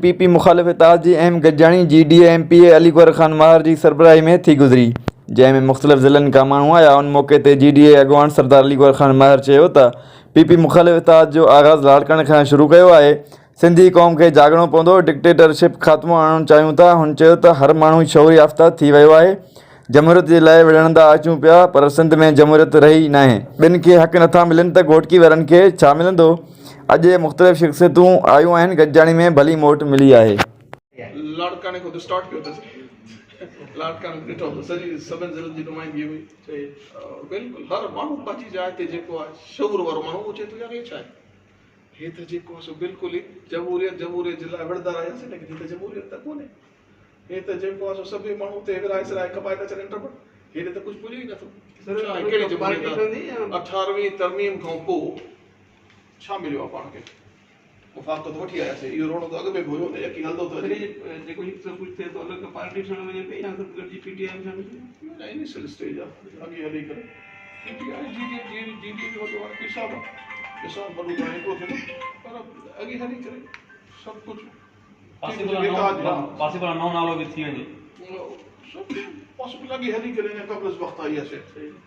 PP मुखालिफ़ इत्तेहाद जी अहम गॾिजाणी GDA MPA Ali Gauhar Khan माहिर जी सरबराही में थी गुज़री, जंहिंमें मुख़्तलिफ़ ज़िलनि खां माण्हू आया। उन मौक़े ते GDA अॻवान सरदार अली गौहर ख़ान माहिर चयो त पीपी मुखालिफ़ इत्तेहाद जो आगाज़ लाड़काणे खां शुरू कयो आहे। सिंधी क़ौम खे जाॻणो पवंदो, डिक्टेटरशिप ख़ात्मो आणणु चाहियूं था। हुन चयो त हर माण्हू शऊर याफ़्ता थी वियो आहे। जमहूरियत जे लाइ विढ़ंदा अचूं पिया, पर सिंध में जमहूरियत रही नाहे। ॿिनि खे हक़ नथा मिलनि त घोटकी वारनि खे छा मिलंदो? अॼु मुख़्तलिफ़ शख़्सियतूं आयूं आहिनि। गॾिजाणी में भली मोट मिली आहे। लाड़काणे को तो स्टार्ट किया था लाड़काणे ॾिठो त सॼी सभिनि ज़िलनि जी नुमाइंदगी हुई। बिल्कुलु हर माण्हू पंहिंजी जाइ ते जेको आहे शऊर वारो माण्हू उहो चए थो यार हे छा आहे, हे त जेको आहे सो बिल्कुलु ई जमहूरियत जे लाइ विढ़ंदा रहियासीं, लेकिन हे त जमहूरियत त कोन्हे। हे त जेको आहे सो सभई माण्हू ते विराए सिराए कपाए था छॾनि टपनि, हेॾे त कुझु पुॼे ई नथो। कहिड़ी जमहूरियत? 18वीं तरमीम खां पोइ छा मिलियो आहे पाण खे? मुफ़ाक़त वठी आयासीं। इहो रोनो त अॻु में बि हुयो त यकीन हलंदो त जेको हिकु सभु कुझु थिए थो अलॻि पार्टी ठहण वञे पई या सभु गॾिजी PTI में न इनिशियल स्टेज आहे, अॻे हली करे PTI GDA जो वॾो हाणे हिसाब आहे, हिसाब वॾो त हिकिड़ो थींदो, पर अॻे हली करे सभु कुझु पॉसिबल नओं नालो बि थी वञे, सभु पॉसिबल अॻे हली करे अञा कब्ज़ वक़्तु आई आहे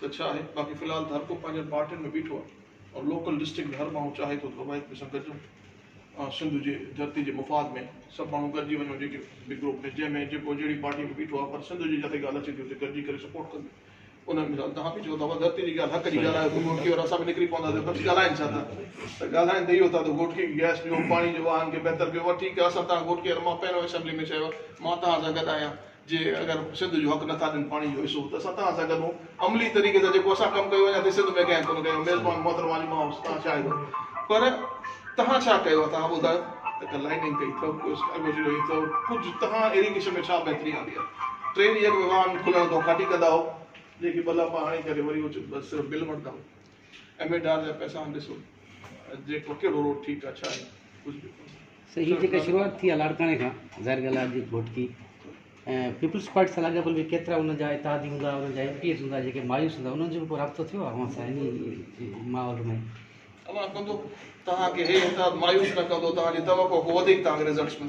त छा आहे। बाक़ी फ़िलहाल त हर को पंहिंजनि पार्टियुनि में बीठो आहे, और लोकल डिस्ट्रिक्ट में हर माण्हू चाहे थो त भाई सां गॾिजूं सिंध जे धरती जे मुफ़ाद में सभु माण्हू गॾिजी वञो जेके बि ग्रुप में, जंहिंमें जेको जहिड़ी पार्टी में बीठो आहे, पर सिंध जी जिते ॻाल्हि अचे थी उते गॾिजी करे सपोर्ट कंदो। उन मिसाल तव्हां बि चओ था धरती जी ॻाल्हि हक़ जी ॻाल्हि आहे, घोटकी वारा सभु निकिरी पवंदा बसि ॻाल्हाइनि छा था, त ॻाल्हाइनि त इहो था त घोटकी गैस ॾियो, पाणी जो वाहन खे बहितर कयो। ठीकु आहे, असां तव्हां घोटकी वारा, मां पहिरियों असेंबली में चयो मां तव्हां सां गॾु आहियां। जे अगरि सिंध जो हक़ नथा ॾियनि पाणी जो हिसो, त असां तव्हां सां गॾु अमली तरीक़े सां जेको असां कमु कयो अञा सिंध में कंहिं कोन कयो। मेज़बान मोहतरमा जी मां तव्हां शायदि, पर तव्हां छा कयो? तव्हां ॿुधायो त लाइनिंग कई अथव, कुझु तव्हां इरिगेशन में छा बहितरी आंदी आहे? 3 ॾींहं अॻु वाहन खुलण खां खाटी कंदा हो, जेकी बलापा हाणे करे वरी बसि सिर्फ़ु बिल वठंदा हो। MADAR जा पैसा ॾिसो, जेको कहिड़ो रोड ठीकु आहे, छा आहे, कुझु बि सही। जेका शुरूआत थी आहे लाड़काणे खां, ज़ाहिर ॻाल्हि आहे घोटकी ऐं पीपल्स पार्टी सां लाॻापियल बि केतिरा उन जा इत्तेहादी हूंदा, उन जा MPs हूंदा जेके मायूस हूंदा, उन्हनि जो बि को राब्तो थियो आहे असां इन माहौल में? अलाह कंदो, तव्हांखे हे इत्तेहाद मायूस न कंदो, तव्हांजी तवक़ो को वधीक तव्हांखे रिज़ल्ट्स मिलंदा।